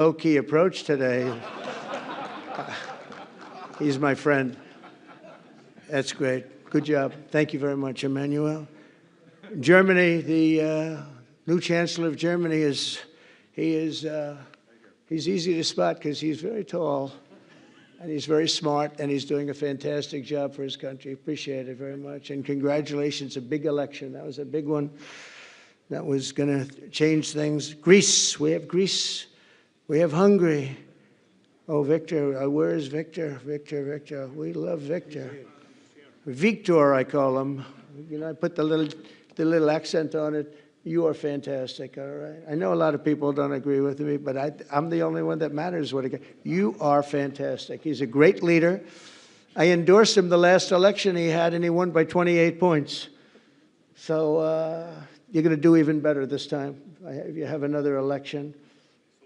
low-key approach today. He's my friend. That's great. Good job. Thank you very much, Emmanuel. Germany, the new chancellor of Germany he's easy to spot because he's very tall and he's very smart and he's doing a fantastic job for his country. Appreciate it very much. And congratulations, a big election. That was a big one. That was going to change things. Greece, we have Greece. We have Hungary. Oh, Victor, where is Victor? Victor. We love Victor. Victor, I call him. You know, I put the little accent on it. You are fantastic, all right? I know a lot of people don't agree with me, but I'm the only one that matters. You are fantastic. He's a great leader. I endorsed him the last election he had, and he won by 28 points. So you're going to do even better this time. If you have another election,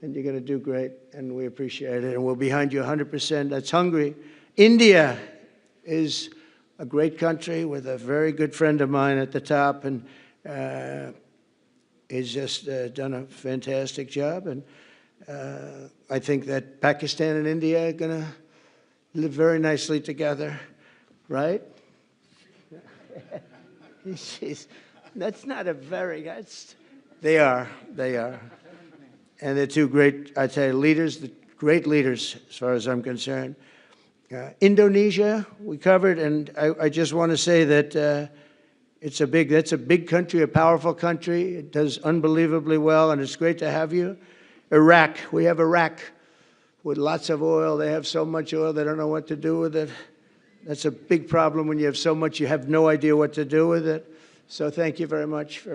and you're going to do great, and we appreciate it. And we're behind you 100%. That's Hungary. India is a great country with a very good friend of mine at the top, and he's just done a fantastic job. And I think that Pakistan and India are going to live very nicely together, right? That's not a very, they are. And they're two great, I tell you, leaders, great leaders as far as I'm concerned. Indonesia, we covered, and I just want to say that that's a big country, a powerful country. It does unbelievably well, and it's great to have you. Iraq, we have Iraq with lots of oil. They have so much oil, they don't know what to do with it. That's a big problem when you have so much, you have no idea what to do with it. So thank you very much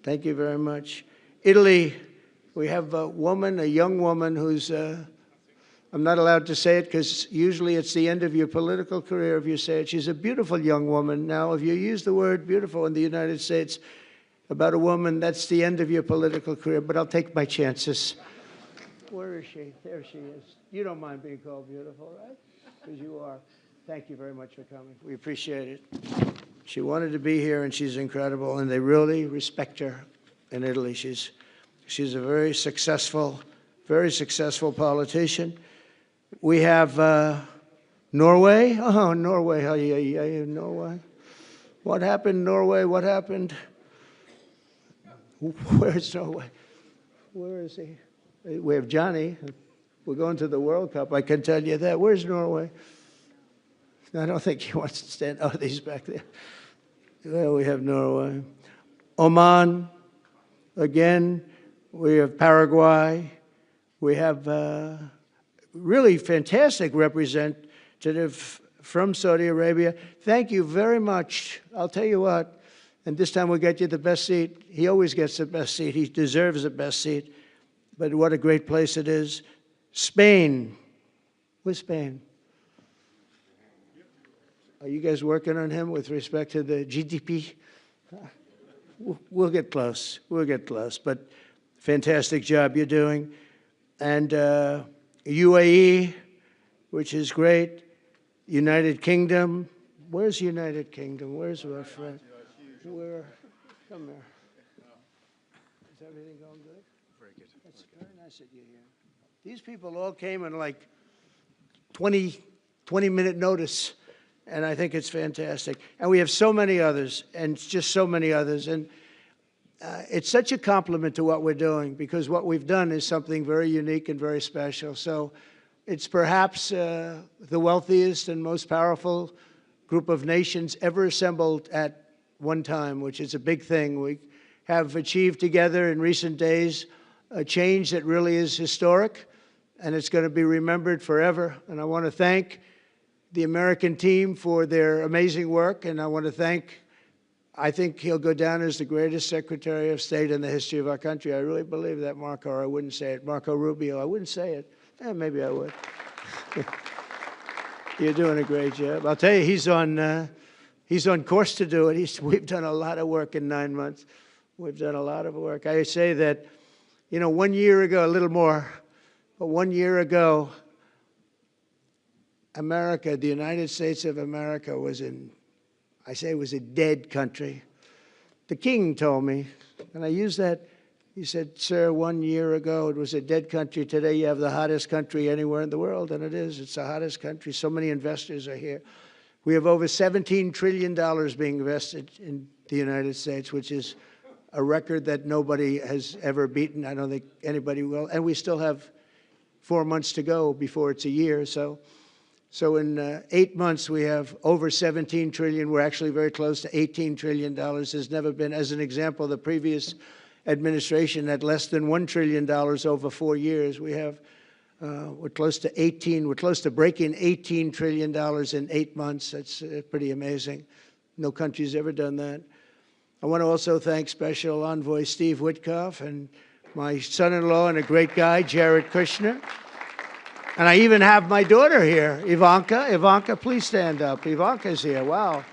thank you very much. Italy, we have a young woman who's, I'm not allowed to say it because usually it's the end of your political career if you say it. She's a beautiful young woman. Now, if you use the word beautiful in the United States about a woman, that's the end of your political career, but I'll take my chances. Where is she? There she is. You don't mind being called beautiful, right? Because you are. Thank you very much for coming. We appreciate it. She wanted to be here, and she's incredible, and they really respect her in Italy. She's a very successful politician. We have Norway. Oh, Norway. Norway. What happened, Norway? What happened? Where's Norway? Where is he? We have Johnny. We're going to the World Cup. I can tell you that. Where's Norway? I don't think he wants to stand. Oh, he's back there. Well, we have Norway. Oman, again. We have Paraguay. We have really fantastic representative from Saudi Arabia. Thank you very much. I'll tell you what, and this time we'll get you the best seat. He always gets the best seat. He deserves the best seat. But what a great place it is. Spain. Where's Spain? Are you guys working on him with respect to the GDP? We'll get close. We'll get close. But fantastic job you're doing. And UAE, which is great. United Kingdom. Where's United Kingdom? Where's our friend? Where? Come here. Is everything going good? Very good. That's very nice that you're here. These people all came in like 20-minute notice. And I think it's fantastic. And we have so many others, and just so many others. And it's such a compliment to what we're doing, because what we've done is something very unique and very special. So it's perhaps the wealthiest and most powerful group of nations ever assembled at one time, which is a big thing. We have achieved together in recent days a change that really is historic, and it's going to be remembered forever. And I want to thank the American team for their amazing work, and I want to thank, I think he'll go down as the greatest Secretary of State in the history of our country. I really believe that, Marco, or I wouldn't say it. Marco Rubio, I wouldn't say it. Maybe I would. You're doing a great job. I'll tell you, he's on course to do it. We've done a lot of work in 9 months. We've done a lot of work. I say that, 1 year ago, a little more, but 1 year ago, America, the United States of America was it was a dead country. The king told me, and I use that He said, sir, 1 year ago it was a dead country. Today you have the hottest country anywhere in the world, and it is. It's the hottest country. So many investors are here. We have over $17 trillion being invested in the United States, which is a record that nobody has ever beaten. I don't think anybody will. And we still have 4 months to go before it's a year. So in 8 months, we have over 17 trillion. We're actually very close to $18 trillion. There's never been, as an example, the previous administration had less than $1 trillion over 4 years. We have, we're close to breaking $18 trillion in 8 months. That's pretty amazing. No country's ever done that. I want to also thank Special Envoy Steve Witkoff and my son-in-law and a great guy, Jared Kushner. And I even have my daughter here, Ivanka. Ivanka, please stand up. Ivanka's here. Wow.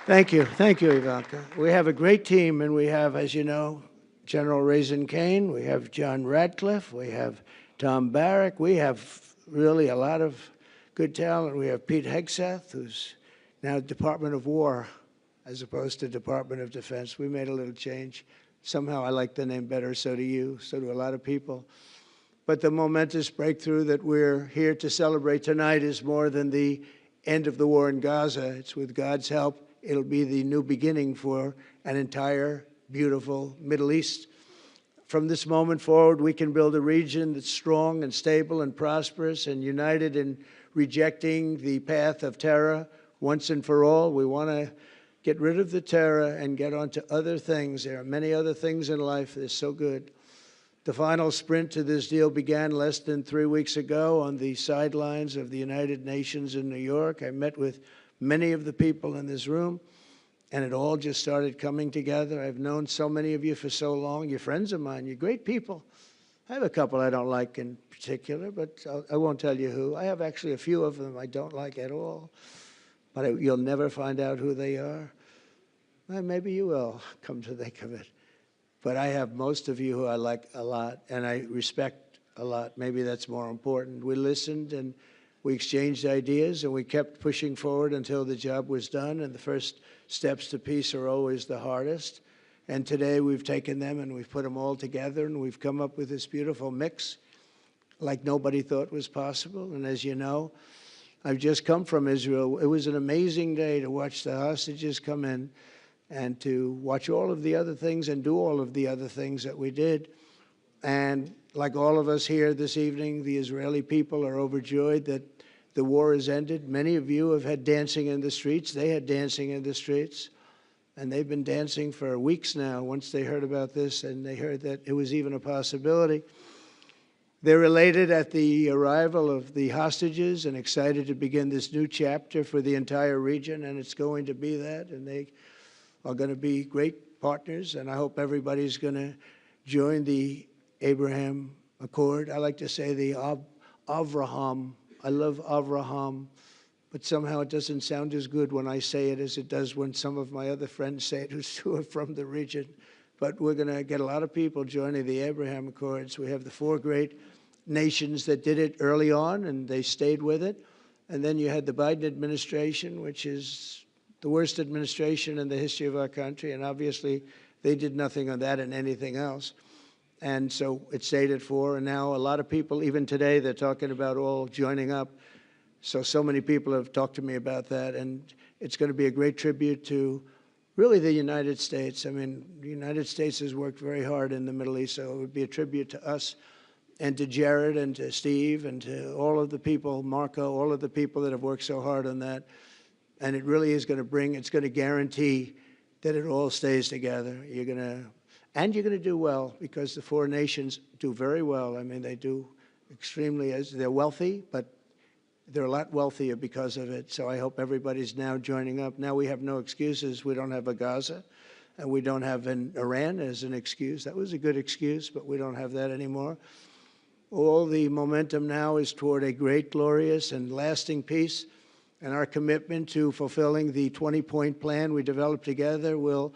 Thank you. Thank you, Ivanka. We have a great team, and we have, as you know, General Raisin Kane. We have John Radcliffe. We have Tom Barrack. We have really a lot of good talent. We have Pete Hegseth, who's now Department of War as opposed to Department of Defense. We made a little change. Somehow I like the name better, so do you, so do a lot of people. But the momentous breakthrough that we're here to celebrate tonight is more than the end of the war in Gaza. It's with God's help. It'll be the new beginning for an entire beautiful Middle East. From this moment forward, we can build a region that's strong and stable and prosperous and united in rejecting the path of terror once and for all. We want to get rid of the terror and get on to other things. There are many other things in life that are so good. The final sprint to this deal began less than 3 weeks ago on the sidelines of the United Nations in New York. I met with many of the people in this room, and it all just started coming together. I've known so many of you for so long. You're friends of mine. You're great people. I have a couple I don't like in particular, but I won't tell you who. I have actually a few of them I don't like at all, but you'll never find out who they are. Well, maybe you will, come to think of it. But I have most of you who I like a lot, and I respect a lot. Maybe that's more important. We listened, and we exchanged ideas, and we kept pushing forward until the job was done, and the first steps to peace are always the hardest. And today we've taken them, and we've put them all together, and we've come up with this beautiful mix like nobody thought was possible. And as you know, I've just come from Israel. It was an amazing day to watch the hostages come in and to watch all of the other things and do all of the other things that we did. And like all of us here this evening, the Israeli people are overjoyed that the war has ended. Many of you have had dancing in the streets. They had dancing in the streets. And they've been dancing for weeks now once they heard about this, and they heard that it was even a possibility. They're elated at the arrival of the hostages and excited to begin this new chapter for the entire region, and it's going to be that, and they are going to be great partners, and I hope everybody's going to join the Abraham Accord. I like to say the Avraham. I love Avraham, but somehow it doesn't sound as good when I say it as it does when some of my other friends say it who are from the region. But we're going to get a lot of people joining the Abraham Accords. We have the 4 great nations that did it early on, and they stayed with it. And then you had the Biden administration, which is the worst administration in the history of our country, and obviously they did nothing on that and anything else. And so it stayed at 4, and now a lot of people, even today, they're talking about all joining up. So many people have talked to me about that, and it's going to be a great tribute to really the United States. I mean, the United States has worked very hard in the Middle East, so it would be a tribute to us and to Jared and to Steve and to all of the people, Marco, all of the people that have worked so hard on that. And it really is going to bring, it's going to guarantee that it all stays together. You're going to do well, because the 4 nations do very well. I mean, they do extremely, they're wealthy, but they're a lot wealthier because of it. So I hope everybody's now joining up. Now we have no excuses. We don't have a Gaza, and we don't have an Iran as an excuse. That was a good excuse, but we don't have that anymore. All the momentum now is toward a great, glorious, and lasting peace. And our commitment to fulfilling the 20-point plan we developed together will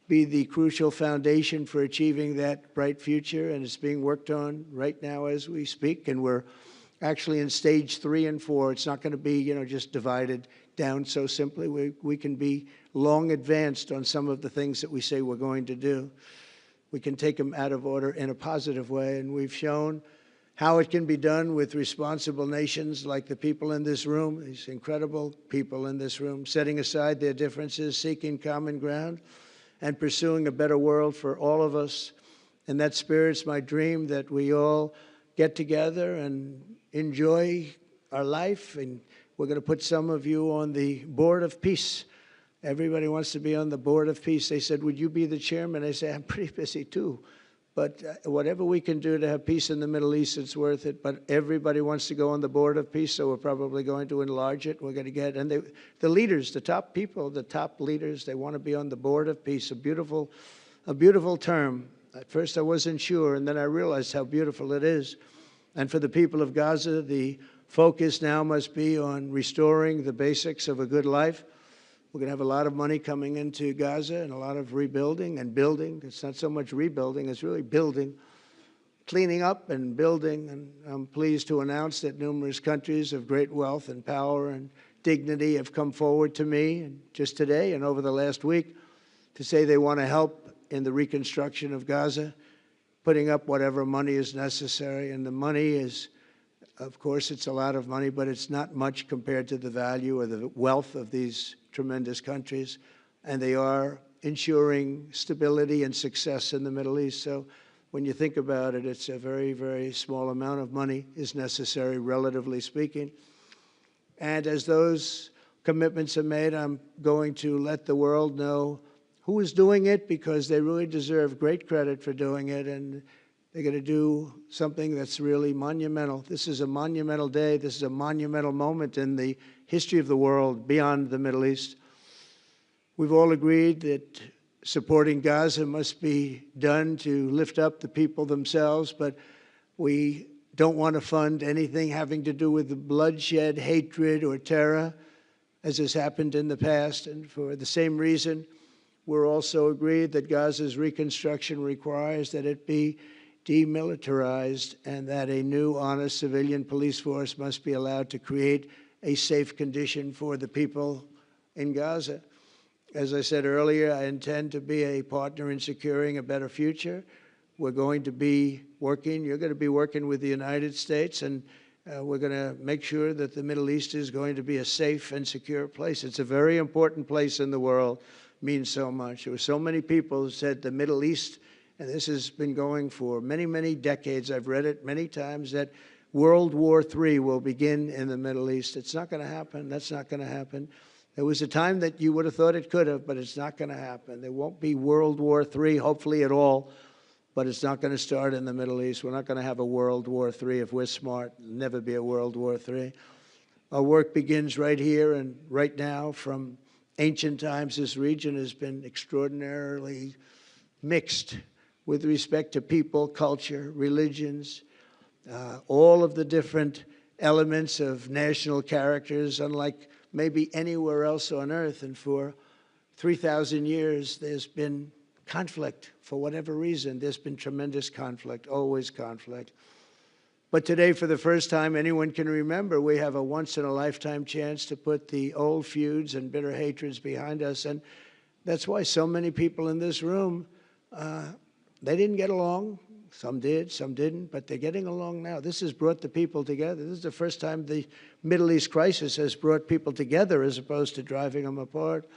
be the crucial foundation for achieving that bright future. And it's being worked on right now as we speak. And we're actually in stage 3 and 4. It's not going to be, just divided down so simply. We can be long advanced on some of the things that we say we're going to do. We can take them out of order in a positive way, and we've shown how it can be done with responsible nations like the people in this room, these incredible people in this room, setting aside their differences, seeking common ground, and pursuing a better world for all of us. And that spirit's my dream, that we all get together and enjoy our life. And we're going to put some of you on the Board of Peace. Everybody wants to be on the Board of Peace. They said, would you be the chairman? I say, I'm pretty busy too. But whatever we can do to have peace in the Middle East, it's worth it. But everybody wants to go on the Board of Peace, so we're probably going to enlarge it. We're going to get, and the leaders, the top people, the top leaders, they want to be on the Board of Peace. A beautiful term. At first I wasn't sure, and then I realized how beautiful it is. And for the people of Gaza, the focus now must be on restoring the basics of a good life. We're going to have a lot of money coming into Gaza and a lot of rebuilding and building. It's not so much rebuilding, it's really building, cleaning up and building. And I'm pleased to announce that numerous countries of great wealth and power and dignity have come forward to me, and just today and over the last week, to say they want to help in the reconstruction of Gaza, putting up whatever money is necessary. And the money is, of course, it's a lot of money, but it's not much compared to the value or the wealth of these tremendous countries, and they are ensuring stability and success in the Middle East. So when you think about it, it's a very, very small amount of money is necessary, relatively speaking. And as those commitments are made, I'm going to let the world know who is doing it, because they really deserve great credit for doing it, and they're going to do something that's really monumental. This is a monumental day. This is a monumental moment in the history of the world beyond the Middle East. We've all agreed that supporting Gaza must be done to lift up the people themselves, but we don't want to fund anything having to do with bloodshed, hatred, or terror, as has happened in the past. And for the same reason, we're also agreed that Gaza's reconstruction requires that it be demilitarized, and that a new, honest civilian police force must be allowed to create a safe condition for the people in Gaza. As I said earlier, I intend to be a partner in securing a better future. We're going to be working, you're going to be working with the United States, and we're going to make sure that the Middle East is going to be a safe and secure place. It's a very important place in the world, means so much. There were so many people who said the Middle East, and this has been going for many, many decades. I've read it many times, that World War III will begin in the Middle East. It's not going to happen. That's not going to happen. There was a time that you would have thought it could have, but it's not going to happen. There won't be World War III, hopefully at all, but it's not going to start in the Middle East. We're not going to have a World War III if we're smart. There'll never be a World War III. Our work begins right here and right now. From ancient times, this region has been extraordinarily mixed with respect to people, culture, religions, all of the different elements of national characters, unlike maybe anywhere else on earth. And for 3,000 years, there's been conflict. For whatever reason, there's been tremendous conflict, always conflict. But today, for the first time anyone can remember, we have a once-in-a-lifetime chance to put the old feuds and bitter hatreds behind us. And that's why so many people in this room, they didn't get along. Some did, some didn't, but they're getting along now. This has brought the people together. This is the first time the Middle East crisis has brought people together as opposed to driving them apart.